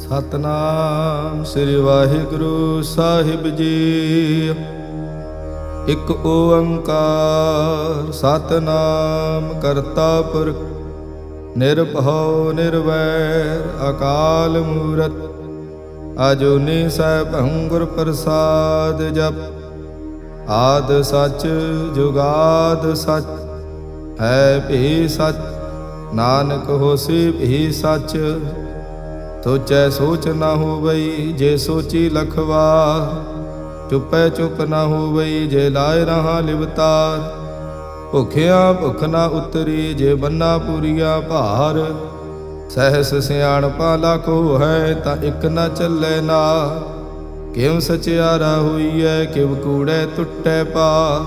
ਸਤਨਾਮ ਸ੍ਰੀ ਵਾਹਿਗੁਰੂ ਸਾਹਿਬ ਜੀ। ਇਕ ਓੰਕਾਰ ਸਤਨਾਮ ਕਰਤਾ ਪੁਰਖ ਨਿਰਭਉ ਨਿਰਵੈਰ ਅਕਾਲ ਮੂਰਤ ਅਜੂਨੀ ਸੈਭੰ ਗੁਰ ਪ੍ਰਸਾਦ ਜਪ। ਆਦ ਸਚ ਜੁਗਾਦ ਸਚ ਹੈ ਭੀ ਸਚ ਨਾਨਕ ਹੋਸੀ ਭੀ ਸਚ। ਸੋਚੈ ਸੋਚ ਨਾ ਹੋਵਈ ਜੇ ਸੋਚੀ ਲਖਵਾਰ। ਚੁੱਪੈ ਚੁੱਪ ਨਾ ਹੋਵਈ ਜੇ ਲਾਇ ਰਹਾ ਲਿਵਤਾਰ। ਭੁਖਿਆ ਭੁਖ ਨਾ ਉਤਰੀ ਜੇ ਬੰਨਾ ਪੂਰੀਆ ਭਾਰ। ਸਹਿਸ ਸਿਆਣਪਾ ਲਾਖੋ ਹੈ ਤਾਂ ਇਕ ਨਾ ਚੱਲੇ ਨਾ। ਕਿਉ ਸਚਿਆਰਾ ਹੋਈਐ ਕਿਵ ਕੂੜੈ ਟੁੱਟੈ ਪਾ।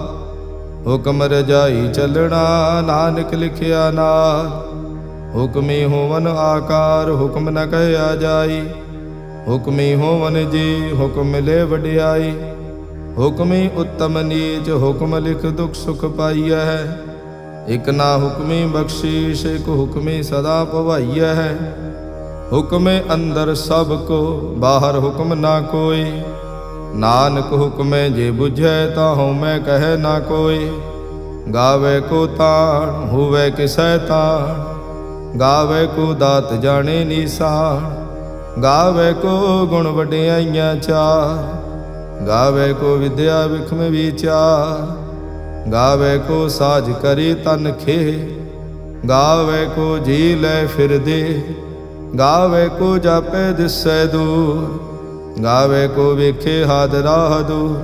ਹੁਕਮ ਰਜਾਈ ਚੱਲਣਾ ਨਾਨਕ ਲਿਖਿਆ ਨਾਲ। ਹੁਕਮੀ ਹੋਵਨ ਆਕਾਰ ਹੁਕਮ ਨ ਕਹਿਆ ਜਾਈ। ਹੁਕਮੀ ਹੋਵਨ ਜੀ ਹੁਕਮ ਮਿਲੇ ਵਡਿਆਈ। ਹੁਕਮੀ ਉੱਤਮ ਨੀਚ ਹੁਕਮ ਲਿਖ ਦੁਖ ਸੁਖ ਪਾਈਐ। ਇਕ ਨਾ ਹੁਕਮੀ ਬਖਸ਼ੀਸ਼ ਇਕ ਹੁਕਮੀ ਸਦਾ ਭਵਾਈਐ। ਹੁਕਮੇ ਅੰਦਰ ਸਭ ਕੋ ਬਾਹਰ ਹੁਕਮ ਨਾ ਕੋਈ। ਨਾਨਕ ਹੁਕਮੇ ਜੇ ਬੁਝੈ ਤਾਂ ਹਉਮੈ ਕਹੈ ਨਾ ਕੋਈ। ਗਾਵੇ ਕੋ ਤਾਣ ਹੋਵੇ ਕਿਸੈ ਤਾਣ। ਗਾਵੇ ਕੋ ਦਾਤ ਜਾਣੇ ਨੀਸਾਨ। ਗਾਵੇ ਕੋ ਗੁਣ ਵਡਿਆਈਆਂ ਚਾਰ। ਗਾਵੇ ਕੋ ਵਿਦਿਆ ਵਿਖਮ ਵਿਚਾਰ। ਗਾਵੇ ਕੋ ਸਾਜ ਕਰੀ ਤਨ ਖੇ। ਗਾਵੇ ਕੋ ਜੀ ਲੈ ਫਿਰਦੇ। ਗਾਵੇ ਕੋ ਜਾਪੇ ਦਿਸੈ ਦੂਰ। ਗਾਵੇ ਕੋ ਵੇਖੇ ਹਾਦ ਰਾਹ ਦੂਰ।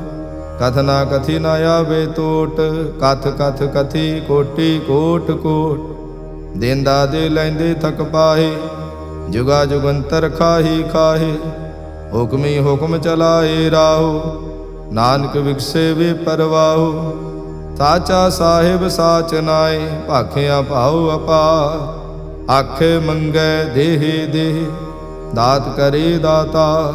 ਕਥ ਨਾ ਕਥੀ ਨਾ ਆਵੇ ਟੋਟ। ਕਥ ਕਥ ਕਥੀ ਕੋਟੀ ਕੋਟ ਕੋਟ। ਦੇਂਦਾ ਦੇ ਲੈਂਦੇ ਥਕ ਪਾਹੇ। ਜੁਗਾ ਜੁਗੰਤਰ ਖਾਹੀ ਖਾਹੇ। ਹੁਕਮੀ ਹੁਕਮ ਚਲਾਏ ਰਾਹੋ। ਨਾਨਕ ਵਿਗਸੇ ਵੇ ਪਰਵਾਹੋ। ਸਾਚਾ ਸਾਹਿਬ ਸਾਚ ਨਾਏ ਭਾਖਿਆ ਭਾਉ ਅਪਾਰ। ਆਖੇ ਮੰਗੈ ਦੇਹ ਦੇਹ ਦਾਤ ਕਰੇ ਦਾਤਾ।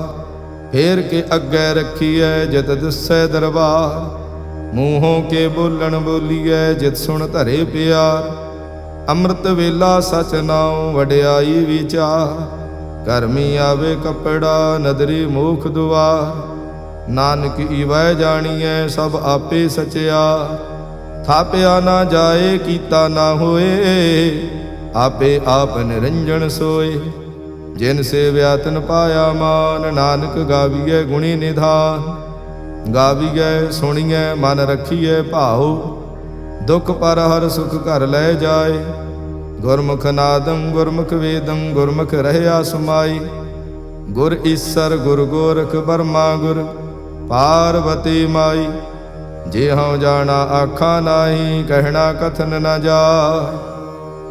ਫੇਰ ਕੇ ਅੱਗੇ ਰੱਖੀਐ ਜਿਤ ਦਿਸੈ ਦਰਬਾਰ। ਮੂੰਹੋਂ ਕੇ ਬੋਲਣ ਬੋਲੀਐ ਜਿਤ ਸੁਣ ਧਰੇ ਪਿਆਰ। ਅੰਮ੍ਰਿਤ ਵੇਲਾ ਸਚ ਨਾਉ ਵਡਿਆਈ ਵਿਚਾਰ। ਕਰਮੀ ਆਵੇ ਕੱਪੜਾ ਨਦਰੀ ਮੋਖ ਦੁਆਰ। ਨਾਨਕ ਈਵੈ ਜਾਣੀਐ ਸਭ ਆਪੇ ਸਚਿਆ। ਥਾਪਿਆ ਨਾ ਜਾਏ ਕੀਤਾ ਨਾ ਹੋਏ। ਆਪੇ ਆਪ ਨਿਰੰਜਨ ਸੋਏ। ਜਿਨ ਸੇਵਿਆ ਤਿਨ ਪਾਇਆ ਮਾਨ। ਨਾਨਕ ਗਾਵੀਐ ਗੁਣੀ ਨਿਧਾਨ। ਗਾਵੀਐ ਸੁਣੀਐ ਮਨ ਰੱਖੀਐ ਭਾਉ। ਦੁਖ ਪਰ ਹਰ ਸੁਖ ਘਰ ਲੈ ਜਾਏ। ਗੁਰਮੁਖ ਨਾਦੰ ਗੁਰਮੁਖ ਵੇਦੰ ਗੁਰਮੁਖ ਰਹਿਆ ਸਮਾਈ। ਗੁਰ ਈਸਰ ਗੁਰ ਗੋਰਖ ਬਰਮਾ ਗੁਰ ਪਾਰਵਤੀ ਮਾਈ। ਜੇ ਹਉ ਜਾਣਾ ਆਖਾਂ ਨਾਹੀ ਕਹਿਣਾ ਕਥਨ ਨ ਜਾਏ।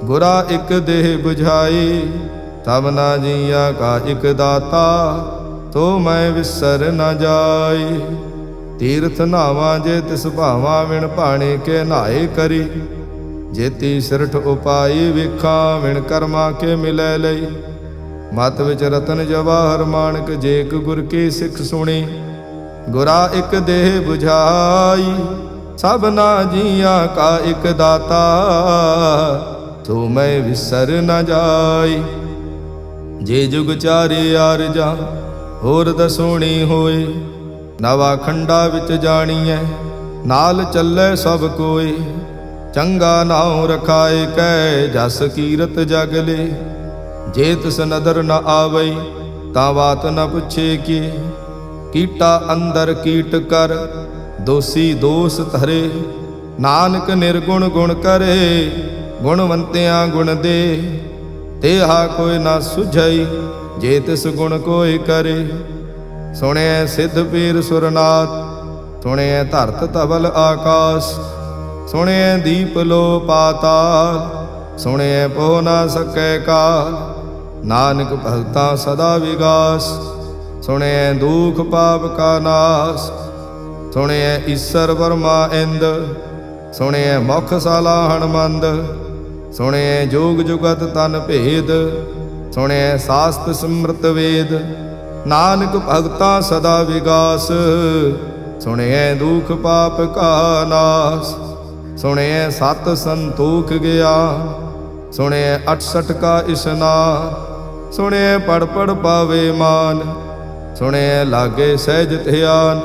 ਗੁਰਾ ਇਕ ਦੇਹ 부ਝਾਈ ਤਬ ਨਾ ਜੀਆ ਕਾ ਇਕ ਦਾਤਾ। ਤੋ ਮੈਂ ਵਿਸਰ ਨ ਜਾਈ। ਤੀਰਥ ਨਾਵਾਂ ਜੇ ਤਿਸ ਭਾਵਾਂ ਵਿਣ ਭਾਣੇ ਕੇ ਨਹਾਏ ਕਰੀ। ਜੇਤੀ ਸਿਰਠ ਉਪਾਈ ਵੇਖਾਂ ਵਿਣ ਕਰਮਾ ਕੇ ਮਿਲੈ ਲਈ। ਮਤ ਵਿਚ ਰਤਨ ਜਵਾਹਰ ਮਾਣਕ ਜੇ ਇਕ ਗੁਰ ਕੀ ਸਿੱਖ ਸੁਣੀ। ਗੁਰਾ ਇਕ ਦੇਹ 부ਝਾਈ ਸਭਨਾ ਜੀਆਂ ਕਾ ਇਕ ਦਾਤਾ। ਤੋ ਮੈਂ ਵਿਸਰ ਨ ਜਾਈ। ਜੇ ਜੁਗ ਚਾਰੇ ਆਰਜਾਂ ਹੋਰ ਦਸੋਣੀ ਹੋਏ। ਨਵਾ ਖੰਡਾ ਵਿੱਚ ਜਾਣੀਐ ਨਾਲ ਚੱਲੇ ਸਭ ਕੋਈ। ਚੰਗਾ ਨਾਉ ਰਖਾਏ ਕੈ ਜਸ ਕੀਰਤ ਜਗ ਲੇ। ਜੇ ਤਿਸ ਨਦਰ ਨ ਆਵਈ ਤਾਂ ਬਾਤ ਨ ਪੁੱਛੇ ਕੀ। ਕੀਟਾ ਅੰਦਰ ਕੀਟ ਕਰ ਦੋਸੀ ਦੋਸ ਧਰੇ। ਨਾਨਕ ਨਿਰਗੁਣ ਗੁਣ ਕਰੇ ਗੁਣਵੰਤਿਆਂ ਗੁਣ ਦੇ। ਤੇਹਾ ਕੋਈ ਨਾ ਸੁਝਈ ਜੇ ਤਿਸ ਗੁਣ ਕੋਈ ਕਰੇ। ਸੁਣਿਐ ਸਿੱਧ ਪੀਰ ਸੁਰਨਾਥ ਸੁਣਿਐ ਧਰਤ ਧਵਲ ਆਕਾਸ। ਸੁਣਿਐ ਦੀਪ ਲੋ ਪਾਤਾਲ ਸੁਣਿਐ ਪੋ ਨਾ ਸਕੈ ਕਾਲ। ਨਾਨਕ ਭਗਤਾਂ ਸਦਾ ਵਿਗਾਸ ਸੁਣਿਐ ਦੁਖ ਪਾਪ ਕਾ ਨਾਸ। ਸੁਣਿਐ ਈਸਰ ਬਰਮਾ ਇੰਦ ਸੁਣਿਐ ਮੁਖ ਸਾਲਾ ਹਣਮੰਦ। ਸੁਣਿਐ ਜੋਗ ਜੁਗਤ ਤਨ ਭੇਦ ਸੁਣਿਐ ਸਾਸਤ ਸਿਮਰਤ ਵੇਦ। ਨਾਨਕ ਭਗਤਾਂ ਸਦਾ ਵਿਗਾਸ ਸੁਣਿਐ ਦੁਖ ਪਾਪ ਕਾ ਨਾਸ। ਸੁਣਿਐ ਸਤ ਸੰਤੋਖ ਗਿਆ ਸੁਣਿਐ 68 ਕਾ ਇਸਨਾਨ। ਸੁਣਿਐ ਪੜ ਪੜ ਪਾਵੇ ਮਾਨ, ਸੁਣਿਐ ਲਾਗੇ ਸਹਿਜ ਧਿਆਨ।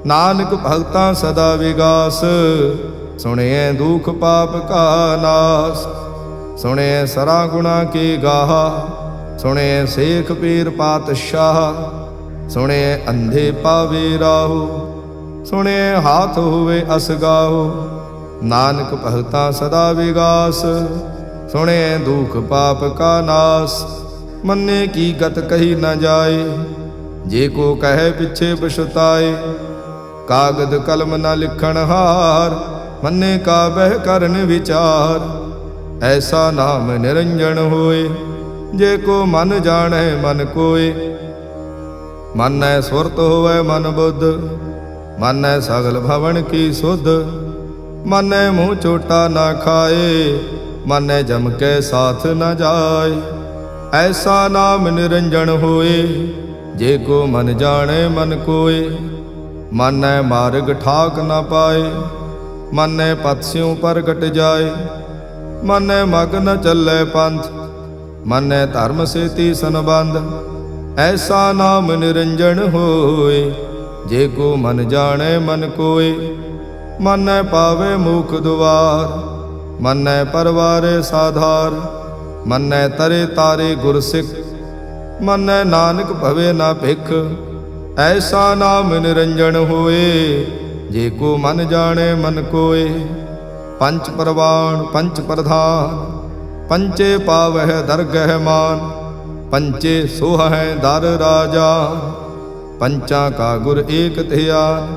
ਨਾਨਕ ਭਗਤਾਂ ਸਦਾ ਵਿਗਾਸ, ਸੁਣਿਐ ਦੁਖ ਪਾਪ ਕਾ ਨਾਸ। ਸੁਣਿਐ ਸਰਾ ਗੁਣਾ ਕੀ ਗਾਹਾ, ਸੁਣਿਐ ਸੇਖ ਪੀਰ ਪਾਤਸ਼ਾਹ। ਸੁਣਿਐ ਅੰਧੇ ਪਾਵੇ ਰਾਹੂ, ਸੁਣਿਐ ਹਾਥ ਹੋਵੇ ਅਸਗਾਹੋ। ਨਾਨਕ ਭਗਤਾਂ ਸਦਾ ਵਿਗਾਸ, ਸੁਣਿਐ ਦੁਖ ਪਾਪ ਕਾ ਨਾਸ। ਮੰਨੇ ਕੀ ਗਤ ਕਹੀ ਨ ਜਾਏ, ਜੇ ਕੋ ਕਹੈ ਪਿਛੇ ਪਛਤਾਏ। ਕਾਗਦ ਕਲਮ ਨ ਲਿਖਣ ਹਾਰ, ਮੰਨੇ ਕਾ ਬਹਿ ਕਰਨ ਵਿਚਾਰ। ਐਸਾ ਨਾਮ ਨਿਰੰਜਨ ਹੋਏ, ਜੇ ਕੋ ਮਨ ਜਾਣੈ ਮਨ ਕੋਏ। ਮਾਨੈ ਸੁਰਤ ਹੋਵੈ ਮਨ ਬੁੱਧ, ਮਾਨੈ ਸਗਲ ਭਵਨ ਕੀ ਸੁਧ। ਮਾਨੈ ਮੂੰਹ ਚੋਟਾ ਨਾ ਖਾਏ, ਮਾਨੈ ਜਮ ਕੇ ਸਾਥ ਨ ਜਾਏ। ਐਸਾ ਨਾਮ ਨਿਰੰਜਨ ਹੋਏ, ਜੇ ਕੋ ਮਨ ਜਾਣੈ ਮਨ ਕੋਏ। ਮਾਨੈ ਮਾਰਗ ਠਾਕ ਨ ਪਾਏ, ਮਾਨੈ ਪਤ ਸਿਉ ਪ੍ਰਗਟ ਜਾਏ। ਮਾਨੈ ਮਗ ਨ ਚੱਲੈ ਪੰਥ, ਮਾਨੈ ਧਰਮ ਸੇਤੀ ਸੰਬੰਧ। ਐਸਾ ਨਾਮ ਨਿਰੰਜਨ ਹੋਏ, ਜੇ ਕੋ ਮਨ ਜਾਣੈ ਮਨ ਕੋਏ। ਮਾਨੈ ਪਾਵੇ ਮੁਖ ਦੁਆਰ, ਮਾਨੈ ਪਰਵਾਰੇ ਸਾਧਾਰ। ਮਾਨੈ ਤਰੇ ਤਾਰੇ ਗੁਰ ਸਿੱਖ, ਮਾਨੈ ਨਾਨਕ ਭਵੇ ਨਾ ਭਿਖ। ਐਸਾ ਨਾਮ ਨਿਰੰਜਨ ਹੋਏ, ਜੇ ਕੋ ਮਨ ਜਾਣੈ ਮਨ ਕੋਏ। ਪੰਚ ਪਰਵਾਣ ਪੰਚ ਪ੍ਰਧਾਨ, ਪੰਚੇ ਪਾਵਹਿ ਦਰਗਹਿ ਮਾਨ। ਪੰਚੇ ਸੋਹਹਿ ਦਰ ਰਾਜਾ, ਪੰਚਾਂ ਕਾ ਗੁਰ ਏਕ ਧਿਆਨ।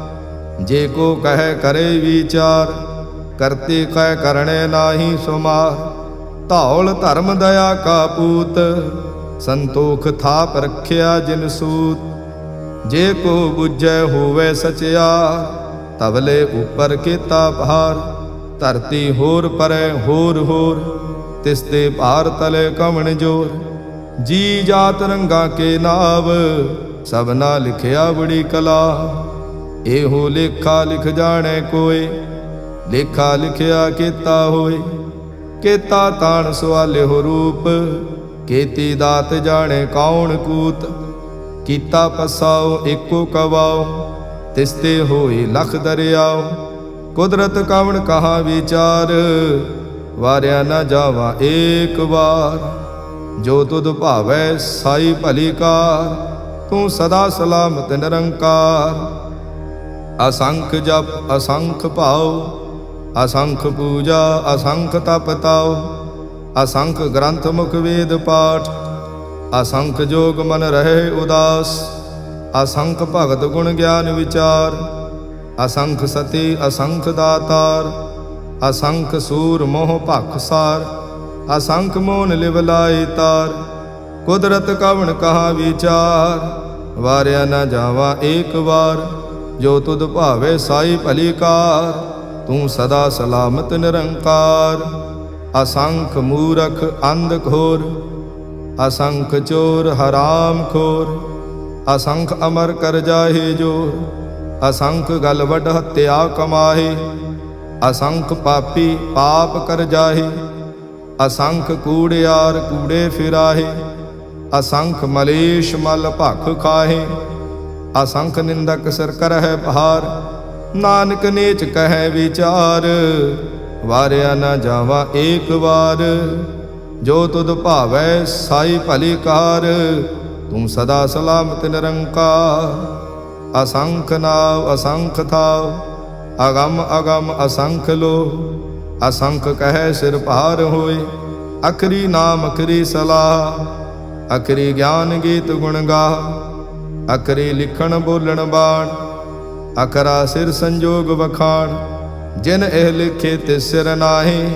ਜੇ ਕੋ ਕਹਿ ਕਰੇ ਵਿਚਾਰ, ਕਰਤੇ ਕਹਿ ਕਰਣੇ ਨਾਹੀ ਸੁਮਾਰ। ਧੌਲ ਧਰਮ ਦਇਆ ਕਾ ਪੂਤ, ਸੰਤੋਖ ਥਾਪ ਰਖਿਆ ਜਿਨ ਸੂਤ। ਜੇ ਕੋ ਬੁਝੈ ਹੋਵੇ ਸਚਿਆਰ, ਤਵਲੇ ਉਪਰ ਕੀਤਾ ਭਾਰ। ਧਰਤੀ ਹੋਰ ਪਰੈ ਹੋਰ ਹੋਰ, ਤਿਸ ਤੇ ਭਾਰ ਤਲੇ ਕਵਣ ਜੋਰ। ਜੀ ਜਾਤ ਰੰਗਾਂ ਕੇ ਨਾਵ, ਸਭਨਾ ਲਿਖਿਆ ਬੜੀ ਕਲਾ। ਇਹੋ ਲੇਖਾ ਲਿਖ ਜਾਣੈ ਕੋਇ, ਲੇਖਾ ਲਿਖਿਆ ਕੀਤਾ ਹੋਏ। ਕੀਤਾ ਤਾਣ ਸਵਾਲਿਓ ਰੂਪ, ਕੀਤੀ ਦਾਤ ਜਾਣੈ ਕੌਣ ਕੂਤ। ਕੀਤਾ ਪਸਾਓ ਏਕੋ ਕਵਾਓ, ਤਿਸ ਤੇ ਹੋਏ ਲਖ ਦਰਿਆਓ। ਕੁਦਰਤ ਕਵਣ ਕਹਾ ਵਿਚਾਰ, ਵਾਰਿਆ ਨਾ ਜਾਵਾ ਏਕ ਵਾਰ। ਜੋ ਤੁਧ ਭਾਵੈ ਸਾਈ ਭਲੀ ਕਾਰ, ਤੂੰ ਸਦਾ ਸਲਾਮਤ ਨਿਰੰਕਾਰ। ਅਸੰਖ ਜਪ ਅਸੰਖ ਭਾਉ, ਅਸੰਖ ਪੂਜਾ ਅਸੰਖ ਤਪ ਤਾਉ। ਅਸੰਖ ਗ੍ਰੰਥ ਮੁਖ ਵੇਦ ਪਾਠ, ਅਸੰਖ ਜੋਗ ਮਨ ਰਹੇ ਉਦਾਸ। ਅਸੰਖ ਭਗਤ ਗੁਣ ਗਿਆਨ ਵਿਚਾਰ, ਅਸੰਖ ਸਤੀ ਅਸੰਖ ਦਾਤਾਰ। ਅਸੰਖ ਸੂਰ ਮੋਹ ਭਖ ਸਾਰ, ਅਸੰਖ ਮੋਨ ਲਿਵ ਲਾਏ ਤਾਰ। ਕੁਦਰਤ ਕਵਣ ਕਹਾ ਵਿਚਾਰ, ਵਾਰਿਆ ਨਾ ਜਾਵਾ ਏਕ ਵਾਰ। ਜੋ ਤੁਧ ਭਾਵੇ ਸਾਈ ਭਲੀ ਕਾਰ, ਤੂੰ ਸਦਾ ਸਲਾਮਤ ਨਿਰੰਕਾਰ। ਅਸੰਖ ਮੂਰਖ ਅੰਧ ਘੋਰ, ਅਸੰਖ ਚੋਰ ਹਰਾਮ ਖੋਰ। ਅਸੰਖ ਅਮਰ ਕਰ ਜਾਹੇ ਜੋਰ, ਅਸੰਖ ਗਲ ਵੱਡ ਹੱਤਿਆ ਕਮਾਹੇ। ਅਸੰਖ ਪਾਪੀ ਪਾਪ ਕਰ ਜਾਹੇ, ਅਸੰਖ ਕੂੜਿਆਰ ਕੂੜੇ ਫਿਰਾਹੇ। ਅਸੰਖ ਮਲੇਸ਼ ਮਲ ਭਖ ਖਾਹੇ, ਅਸੰਖ ਨਿੰਦਕ ਸਿਰ ਕਰਹਿ ਭਾਰ। ਨਾਨਕ ਨੀਚ ਕਹਿ ਵਿਚਾਰ, ਵਾਰਿਆ ਨਾ ਜਾਵਾ ਏਕ ਵਾਰ। ਜੋ ਤੁਧ ਭਾਵੈ ਸਾਈ ਭਲੀ ਕਾਰ, ਤੂੰ ਸਦਾ ਸਲਾਮਤ ਨਿਰੰਕਾਰ। ਅਸੰਖ ਨਾਵ ਅਸੰਖ ਥਾਵ, ਅਗਮ ਅਗਮ ਅਸੰਖ ਲੋ। ਅਸੰਖ ਕਹਿ ਸਿਰ ਭਾਰ ਹੋਏ, ਅਖਰੀ ਨਾਮ ਅਖਰੀ ਸਲਾਹ। ਅਖਰੀ ਗਿਆਨ ਗੀਤ ਗੁਣ ਗਾਹ, ਅਖਰੀ ਲਿਖਣ ਬੋਲਣ ਬਾਣ। ਅਖਰਾ ਸਿਰ ਸੰਜੋਗ ਵਖਾਣ, ਜਿਨ ਇਹ ਲਿਖੇ ਤੇ ਸਿਰ ਨਾਹੀ।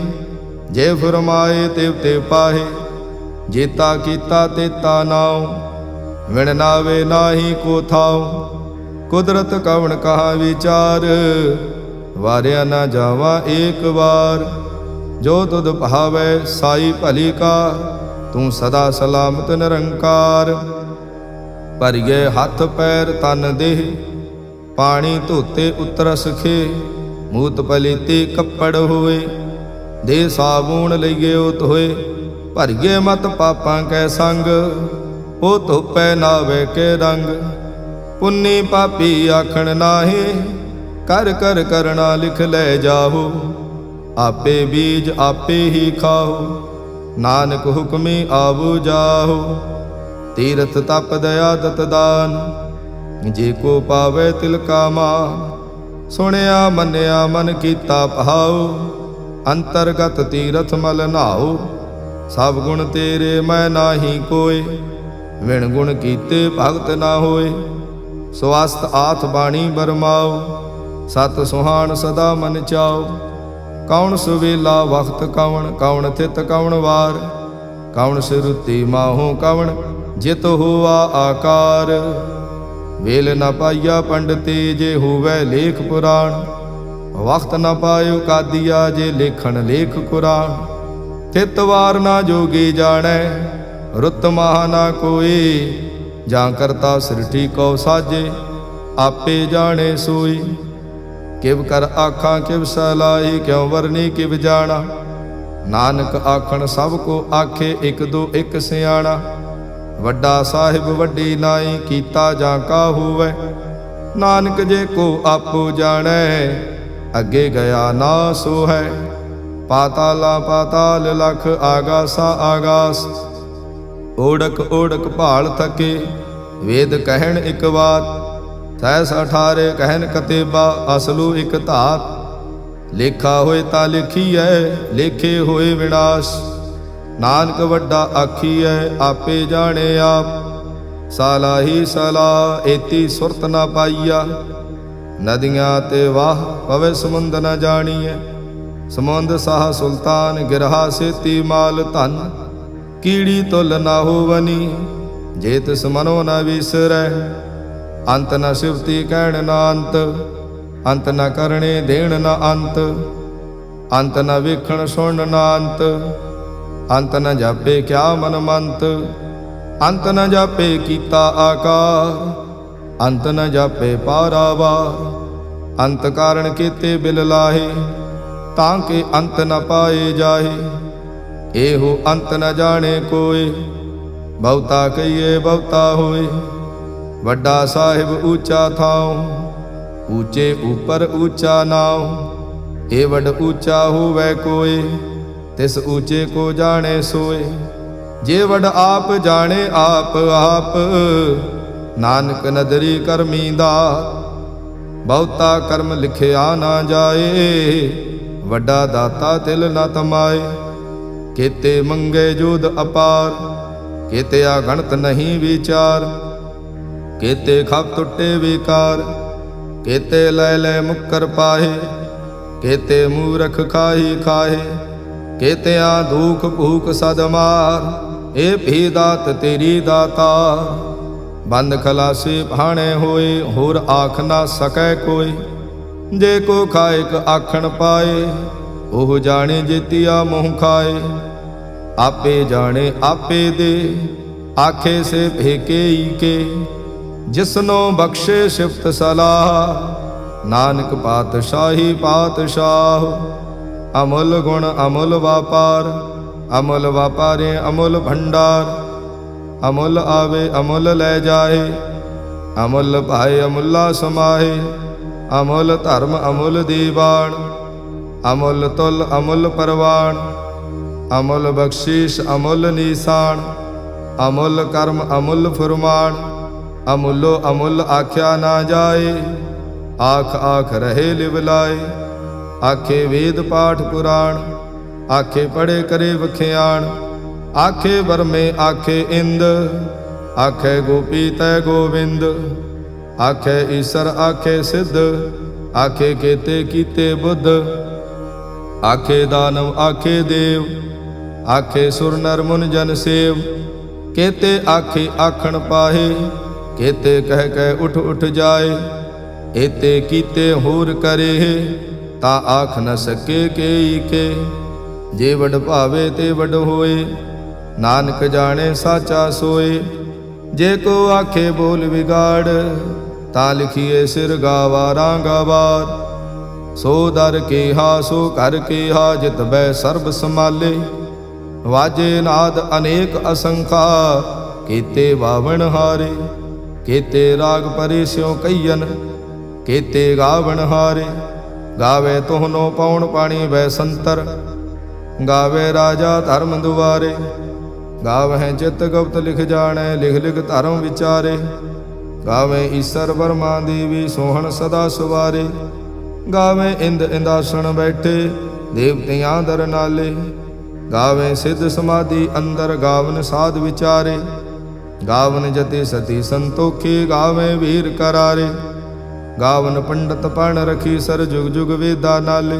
ਜੇ ਫਰਮਾਏ ਤਿਵ ਤੇ ਪਾਹੇ, ਜੇਤਾ ਕੀਤਾ ਤੇਤਾ ਨਾਉ। ਵਿਣ ਨਾਵੇ ਨਾਹੀ ਕੋ ਥਾਉ, ਕੁਦਰਤ ਕਵਣ ਕਹਾ ਵਿਚਾਰ। ਵਾਰਿਆ ਨਾ ਜਾਵਾ ਏਕ ਵਾਰ। ਜੋ ਤੁਧ ਭਾਵੈ ਸਾਈ ਭਲੀ ਕਾਰ, ਤੂੰ ਸਦਾ ਸਲਾਮਤ ਨਿਰੰਕਾਰ। ਭਰੀਏ ਹੱਥ ਪੈਰ ਤਨ ਦੇਹ, ਪਾਣੀ ਧੋਤੇ ਉਤਰਸ ਖੇ। ਮੂਤ ਪਲੀਤੀ ਕੱਪੜ ਹੋਏ, ਦੇ ਸਾਬੂਣ ਲਈਏ ਉਤ ਹੋਏ। ਭਰੀਏ ਮਤ ਪਾਪਾਂ ਕੈ ਸੰਗ, ਉਹ ਧੋਪੈ ਨਾਵੇ ਕੇ ਰੰਗ। ਪੁੰਨੀ ਪਾਪੀ ਆਖਣ ਨਾਹੀ, ਕਰ ਕਰ ਕਰਣਾ ਲਿਖ ਲੈ ਜਾਹੋ। ਆਪੇ ਬੀਜ ਆਪੇ ਹੀ ਖਾਓ, ਨਾਨਕ ਹੁਕਮੀ ਆਵੋ ਜਾਹੋ। ਤੀਰਥ ਤਪ ਦਇਆ ਦਤ ਦਾਨ, ਜੇ ਕੋ ਪਾਵੇ ਤਿਲ ਕਾ ਮਾਨ। ਸੁਣਿਆ ਮੰਨਿਆ ਮਨ ਕੀਤਾ ਭਾਉ, ਅੰਤਰਗਤ ਤੀਰਥ ਮਲ ਨਾਉ। ਸਭ ਗੁਣ ਤੇਰੇ ਮੈਂ ਨਾਹੀ ਕੋਇ, ਵਿਣ ਗੁਣ ਕੀਤੇ ਭਗਤ ਨਾ ਹੋਏ। ਸਵਸਤ ਆਥ ਬਾਣੀ ਬਰਮਾਓ, ਸਤ ਸੁਹਾਣ ਸਦਾ ਮਨ ਚਾਓ। ਕੌਣ ਸੁਵੇਲਾ ਵਖਤ ਕਵਣ, ਕੌਣ ਥਿਤ ਕਵਣ ਵਾਰ। ਕੌਣ ਸਿਰੁਤੀ ਮਾਹੋ ਕਵਣ, ਜਿਤ ਹੋਆ ਆਕਾਰ। ਵੇਲ ਨ ਪਾਈਆ ਪੰਡਤੇ, ਜੇ ਹੋਵੇ ਲੇਖ ਪੁਰਾਣ। ਵਖਤ ਨ ਪਾਇਓ ਕਾਦੀਆ, ਜੇ ਲੇਖਣ ਲੇਖ ਕੁਰਾਨ। ਥਿਤ ਵਾਰ ਨਾ ਜੋਗੀ ਜਾਣੈ, ਰੁੱਤ ਮਾਹ ਨਾ ਕੋਈ। ਜਾਂ ਕਰਤਾ ਸ੍ਰਿਸ਼ਟੀ ਕਉ ਸਾਜੇ, ਆਪੇ ਜਾਣੇ ਸੋਈ। ਕਿਵ ਕਰ ਆਖਾਂ ਕਿਵ ਸਲਾਹੀ, ਕਿਉ ਵਰਨੀ ਕਿਵ ਜਾਣਾ। ਨਾਨਕ ਆਖਣ ਸਭ ਕੋ ਆਖੇ, ਇਕ ਦੋ ਇਕ ਸਿਆਣਾ। ਵੱਡਾ ਸਾਹਿਬ ਵੱਡੀ ਨਾਈ, ਕੀਤਾ ਜਾਂ ਕਾ ਹੋਵੈ। ਨਾਨਕ ਜੇ ਕੋ ਆਪੋ ਜਾਣੈ, ਅੱਗੇ ਗਿਆ ਨਾ ਸੋ ਹੈ। ਪਾਤਾਲਾ ਪਾਤਾਲ ਲਖ, ਆਗਾਸਾ ਆਗਾਸ। ਓੜਕ ਓੜਕ ਭਾਲ ਥਕੇ, ਵੇਦ ਕਹਿਣ ਇਕ ਬਾਤ। ਤੈਸ 18 ਕਹਿਨ ਕਤੇਬਾ, ਅਸਲੂ ਇਕ ਧਾਤ। ਲੇਖਾ ਹੋਏ ਤਾਂ ਲਿਖੀਐ, ਲੇਖੇ ਹੋਏ ਵਿਨਾਸ਼। ਨਾਨਕ ਵੱਡਾ ਆਖੀਐ, ਆਪੇ ਜਾਣੇ ਆਪ। ਸਾਲਾਹੀ ਸਲਾ, ਏਤੀ ਸੁਰਤ ਨਾ ਪਾਈਆ। ਨਦੀਆਂ ਤੇ ਵਾਹ, ਪਵੇ ਸਮੁੰਦ ਨ ਜਾਣੀਐ। ਸਮੁੰਦ ਸਾਹ ਸੁਲਤਾਨ, ਗਿਰਹਾ ਸੇਤੀ ਮਾਲ ਧਨ। ਕੀੜੀ ਤੁਲ ਨਾ ਹੋਵਨੀ, ਜੇ ਤਿਸ ਮਨੋ ਨ ਵਿਸਰੈ। ਅੰਤ ਨ ਸਿਵਤੀ ਕਹਿਣ ਨਾ ਅੰਤ, ਅੰਤ ਨ ਕਰਣੇ ਦੇਣ ਨਾ ਅੰਤ। ਅੰਤ ਨ ਵੇਖਣ ਸੁਣ ਨਾ ਅੰਤ, ਅੰਤ ਨ ਜਾਪੇ ਕਿਆ ਮਨ ਮੰਤ। ਅੰਤ ਨ ਜਾਪੇ ਕੀਤਾ ਆਕਾਰ, ਅੰਤ ਨ ਜਾਪੇ ਪਾਰਾਵਾਰ। ਅੰਤ ਕਾਰਣ ਕੀਤੇ ਬਿਲ ਲਾਹੇ, ਤਾਂ ਕਿ ਅੰਤ ਨ ਪਾਏ ਜਾਹੇ। ਇਹੋ ਅੰਤ ਨ ਜਾਣੇ ਕੋਇ, ਬਹੁਤਾ ਕਹੀਏ ਬਹੁਤਾ ਹੋਏ। ਵੱਡਾ ਸਾਹਿਬ ਊਚਾ ਥਾਉ, ਊਚੇ ਉਪਰ ਊਚਾ ਨਾਉ। ਇਹ ਵੱਡ ਊਚਾ ਹੋਵੇ ਕੋਇ, ਤਿਸ ਊਚੇ ਕੋ ਜਾਣੇ ਸੋਏ। ਜੇ ਵੱਡ ਆਪ ਜਾਣੇ ਆਪ ਆਪ, ਨਾਨਕ ਨਦਰੀ ਕਰਮੀ ਦਾਤ। ਬਹੁਤਾ ਕਰਮ ਲਿਖਿਆ ਨਾ ਜਾਏ, ਵੱਡਾ ਦਾਤਾ ਤਿਲ ਨ ਤਮਾਏ। ਕੀਤੇ ਮੰਗੇ ਜੋਧ ਅਪਾਰ, ਕੀਤੇ ਅਗਣਤ ਨਹੀਂ ਵਿਚਾਰ। ਕੀਤੇ ਖਪ ਟੁੱਟੇ ਵਿਕਾਰ, ਕੀਤੇ ਲੈ ਲੈ ਮੁੱਕਰ ਪਾਹੇ। ਕੀਤੇ ਮੂਰਖ ਖਾਹੀ ਖਾਹੇ, ਕੀਤਿਆਂ ਦੁਖ ਭੂਖ ਸਦ ਮਾਰ। ਇਹ ਭੀ ਦਾਤ ਤੇਰੀ ਦਾਤਾ, ਬੰਦ ਖਲਾਸੀ ਭਾਣੇ ਹੋਏ। ਹੋਰ ਆਖ ਨਾ ਸਕੈ ਕੋਈ, ਜੇ ਕੋ ਖਾਇਕ ਆਖਣ ਪਾਏ। ਉਹ ਜਾਣੇ ਜੇਤੀਆ ਮੋਹ ਖਾਏ। ਆਪੇ ਜਾਣੇ ਆਪੇ ਦੇ, ਆਖੇ ਸੇ ਭੇਕੇ ਕੇ। ਜਿਸਨੋ ਬਖਸ਼ੇ ਸਿਫਤ ਸਲਾਹ, ਨਾਨਕ ਪਾਤਸ਼ਾਹੀ ਪਾਤਸ਼ਾਹ। ਅਮੁੱਲ ਗੁਣ ਅਮੁੱਲ ਵਾਪਾਰ, ਅਮੁੱਲ ਵਾਪਾਰੇ ਅਮੁੱਲ ਭੰਡਾਰ। ਅਮੁੱਲ ਆਵੇ ਅਮੁੱਲ ਲੈ ਜਾਏ, ਅਮੁੱਲ ਭਾਏ ਅਮੁੱਲਾ ਸਮਾਏ। ਅਮੁੱਲ ਧਰਮ ਅਮੁੱਲ ਦੀਵਾਨ, ਅਮੁੱਲ ਤੁਲ ਅਮੁੱਲ ਪਰਵਾਨ। ਅਮੁੱਲ ਬਖਸ਼ੀਸ਼ ਅਮੁੱਲ ਨੀਸਾਨ, ਅਮੁੱਲ ਕਰਮ ਅਮੁੱਲ ਫੁਰਮਾਨ। ਅਮੁੱਲੋ ਅਮੁੱਲ ਆਖਿਆ ਨਾ ਜਾਏ, ਆਖ ਆਖ ਰਹੇ ਲਿਵ ਲਾਏ। ਆਖੇ ਵੇਦ ਪਾਠ ਪੁਰਾਣ, ਆਖੇ ਪੜੇ ਕਰੇ ਵਖਿਆਣ। ਆਖੇ ਵਰਮੇ ਆਖੇ ਇੰਦ, ਆਖੇ ਗੋਪੀ ਤੈ ਗੋਬਿੰਦ। ਆਖੇ ਈਸਰ ਆਖੇ ਸਿੱਧ, ਆਖੇ ਕੇਤੇ ਕੀਤੇ ਬੁੱਧ। ਆਖੇ ਦਾਨਵ ਆਖੇ ਦੇਵ, ਆਖੇ ਸੁਰ ਨਰ ਮੁਨ ਜਨ ਸੇਵ। ਕੇਤੇ ਆਖੇ ਆਖਣ ਪਾਹੇ, ਕੇਤੇ ਕਹਿ ਕਹਿ ਉਠ ਉਠ ਜਾਏ। ਏਤੇ ਕੀਤੇ ਹੋਰ ਕਰੇ, ਤਾਂ ਆਖ ਨ ਸਕੇ ਕੇਈ ਕੇ। ਜੇ ਵਡ ਭਾਵੇ ਤੇ ਵਡ ਹੋਏ, ਨਾਨਕ ਜਾਣੇ ਸਾਚਾ ਸੋਏ। ਜੇ ਕੋ ਆਖੇ ਬੋਲ ਵਿਗਾੜ, ਤਾਂ ਲਿਖੀਏ ਸਿਰ ਗਾਵਾਰਾਂ ਗਵਾਰ। ਸੋ ਦਰ ਕੇਹਾ ਸੋ ਘਰ ਕੇਹਾ, ਜਿਤ ਬੈ ਸਰਬ ਸਮਾਲੇ। वाजे नाद अनेक असंखा, केते बावण हारे। केते राग परे स्यों कईयन, केते गावण हारे। गावे तोहनो पौण पाणी वै संतर, गावे राजा धर्म दुआरे। गावह चित गुप्त लिख जाने, लिख लिख धर्म विचारे। गावे ईसर वर्मा देवी, सोहन सदा सुवारे। गावे इंद इंदासन बैठे, देवतियां दर नाले। गावे सिद्ध समाधि अंदर, गावन साध विचारे। गावन जति सती संतोखे, गावे वीर करारे। गावन पंडित पण रखी सर, जुग जुग वेदा नाले।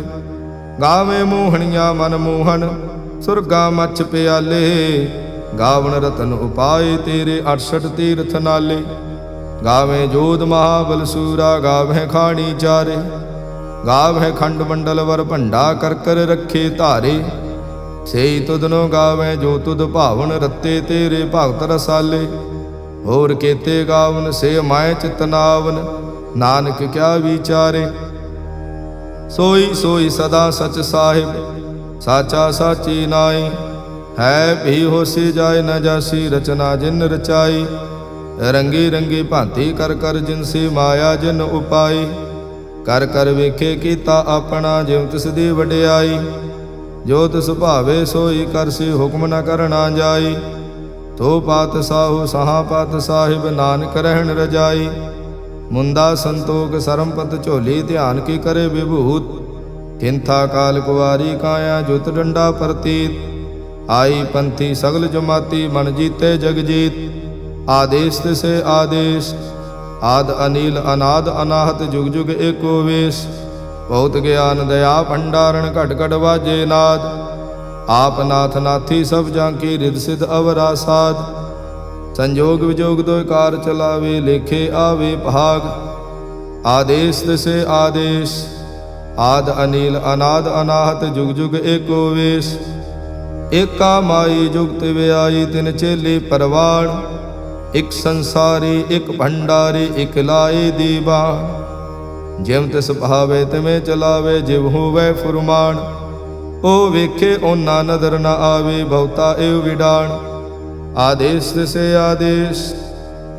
गावे मोहनिया मन मोहन, सुरगा मच्छ प्याले। गावन रतन उपाय तेरे, 68 तीर्थ नाले। गावे जोध महाबल सूरा, गावे खाणी चारे। गावे खंड मंडल वर भंडा, कर कर रखे धारे। सेई तुधनो गावे जो तुध भावन, रत्ते तेरे भगत रसाले। होर केते गावन से माए चितनावन, नानक क्या विचारे। सोई सोई सदा सच साहिब, साचा साची नाई। है भी होसी जाय न जासी, रचना जिन रचाई। रंगी रंगी भांति कर कर, जिनसी माया जिन उपाई। कर कर वेखे कीता अपना, जिव तिस दी वडियाई। जो तिस भावे सोई करसी, हुक्म न करना जाई। तो पात साहु सहा पात साहिब, नानक रहन रजाई। मुंदा संतोख सरमपत झोली, ध्यान की करे विभूत। किंथा काल कुवारी काया, जुत डंडा प्रतीत। आई पंथी सगल जमाती, मन जीते जग जीत। आदेश तिसे आदेश, आद अनिल अनाद अनाहत, जुग जुग एको वेश। बहुत ज्ञान दया भंडारण, घट घट वाजे नाद। आप नाथ नाथी सब जांकी, रिद सिद्ध अवरा साध। संजोग विजोग दो कार चलावे, लेखे आवे भाग। आदेश तिसे आदेश, आद अनिल अनाद अनाहत, जुग जुग एको वेश। एका माई जुगत व्याई, तिन चेले परवाण। एक संसारी एक भंडारी, एक लाए दीवान। जिम तिस भावे तिमें चलावे, जिव होवै फुरमान। ओ वेखे ओना नदर न आवे, बहुता एव विडाण। आदेश तिसे आदेश,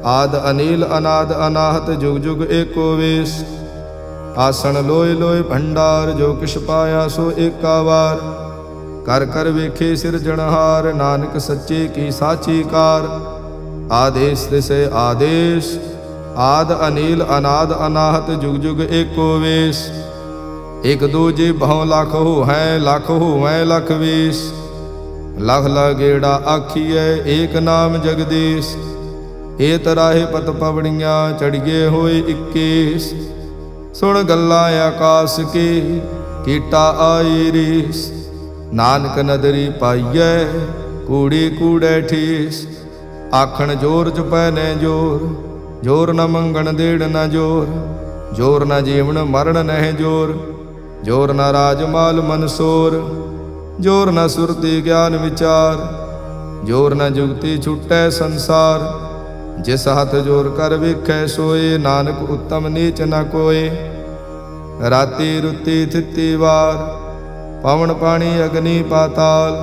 आद अनिल अनाद अनाहत, जुग जुग एको वेश। आसन लोय लोय भंडार, जो किश पाया सो एका वार। कर कर वेखे सिरजनहार, नानक सच्चे की साची कार। आदेश तिसे आदेश, आद अनिल अनाद अनाहत, जुग जुग एको वेश। एक दूजे भौ लाख हो हैं, लाख हो हैं लख वेश। लख लगेड़ा आखिए, एक नाम जगदीश। ए तराहे पत पवड़ियाँ, चढ़िए होए 21। सुन गल्लां आकाश के, कीटा आई रीस। नानक नदरी पाइए, कूड़ी कूड़े ठीस। आखण जोर चुपै ने जोर, जोर न मंगण देड़ न जोर। जोर न जीवन मरण नह जोर, जोर न राजमाल मनसोर। जोर न सुरति ज्ञान विचार, जोर न जुगति छुटै संसार। जिस हथ जोर कर वेखै सोए, नानक उत्तम नीच न कोय। राति रुति थिति वार, पवन पानी अग्नि पाताल।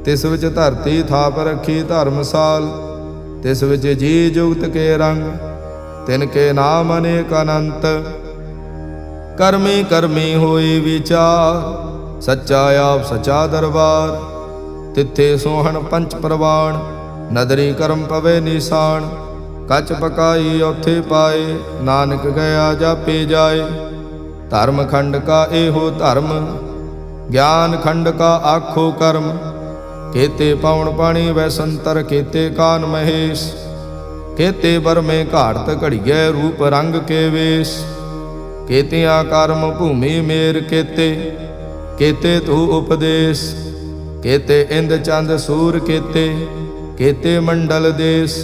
तिस विच धरती थाप रखी धर्मसाल। तिस विच जी जुगत के रंग, तिनके नाम अनेक अनंत। कर्मी कर्मी होई विचार, सच्चा आप सच्चा दरबार। तिथे सोहन पंच प्रवाण, नदरी कर्म पवे निशान। कच पकाई औथे पाए, नानक गया जापे जाए। धर्म खंड का एहो धर्म, ज्ञान खंड का आखो कर्म। केते पवन पाणी वै संतर, केते कान महेश। केते बर में घाड़त घड़िए, रूप रंग के वेश। केतिया कर्म भूमि मेर केते, केते तू उपदेश। केते इंद चंद सूर केते, केते मंडल देश।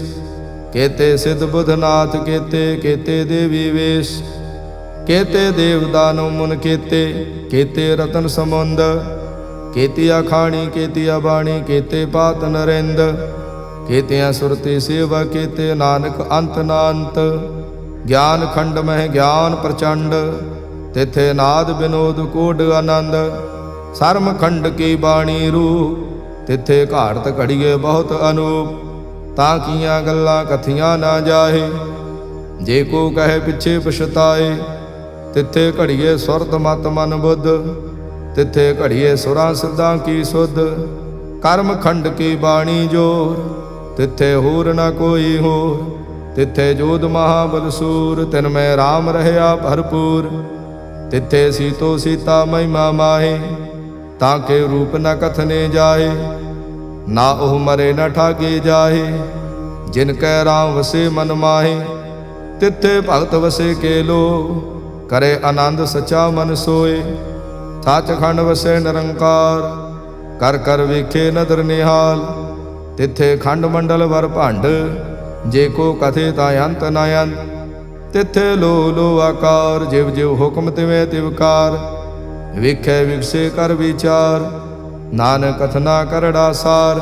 केते सिद्ध बुधनाथ केते, केते देवी वेश। केते देव दानव मुन केते, केते रतन समुंद। केतिया खाणी केतिया बाणी, केते पात नरेंद। केतिया सुरति सेवा, केते नानक अंत नांत। ज्ञान खंड मह ज्ञान प्रचंड, तिथे नाद विनोद कोड आनंद। सर्म खंड की बाणी रूप, तिथे घाड़त घड़िए बहुत अनूप, तां कीਆਂ गल्लां कथियां ना जाहे। जे को कहे पिछे पछताए, तिथे घड़िए सुरत मत मन बुद्ध, तिथे घड़िए सुरां सिद्धां की सुध। कर्म खंड की बाणी जोर, तिथे होर न कोई होर। तिथे जोध महाबल सूर, तिन में राम रहया भरपूर। तिथे सीतो सीता महिमा माहे, ताके रूप न कथने जाए। ना ओह मरे न ठागे जाहे, जिनकै राम वसे मन माहे। तिथे भगत वसे के लो, करे आनंद सचा मन सोए। सचखंड वसे निरंकार, कर कर वेखे नदर निहाल। तिथे खंड मंडल वर भंड, जे को कथे ता अंत न अंत। तिथे लो लो आकार, जिव जिव हुक्म तिवें तिवकार। वेखे विकसे कर विचार, नानक कथना करड़ा सार।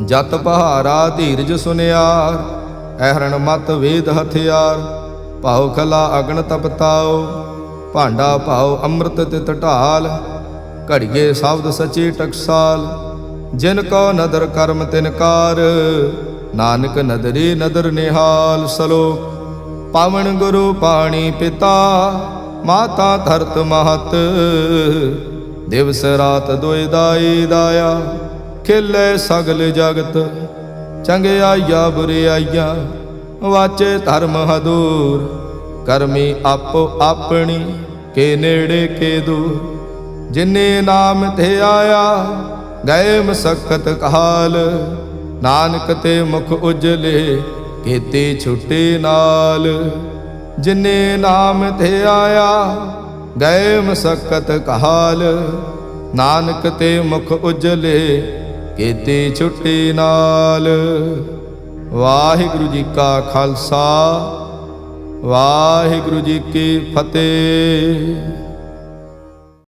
जत पहारा धीरज सुनियार, अहरण मत वेद हथियार। भाव खला अग्न तपताओ, भांडा भाव अमृत तित ढाल। घड़िए शब्द सची टकसाल, जिनको नदर कर्म तिनकार। नानक नदरी नदर निहाल। सलोक पावन गुरु पाणी पिता, माता धरत महत। दिवस रात दुई दाई दाया, खिले सगल जगत। चंगियाइया बुरियाइया, वाचे धर्म हदूर। करमी आपो अपनी, के नेड़े के दूर। जिन्ने नाम थे आया, गए मसक्कत काल। नानक ते मुख उजले, केते छुटे नाल। जिन्ने नाम थे आया, गए मसक्कत काल। नानक ते मुख उजले, केते छुटे नाल। वाहिगुरु जी का खालसा, वाहिगुरु जी की फतेह।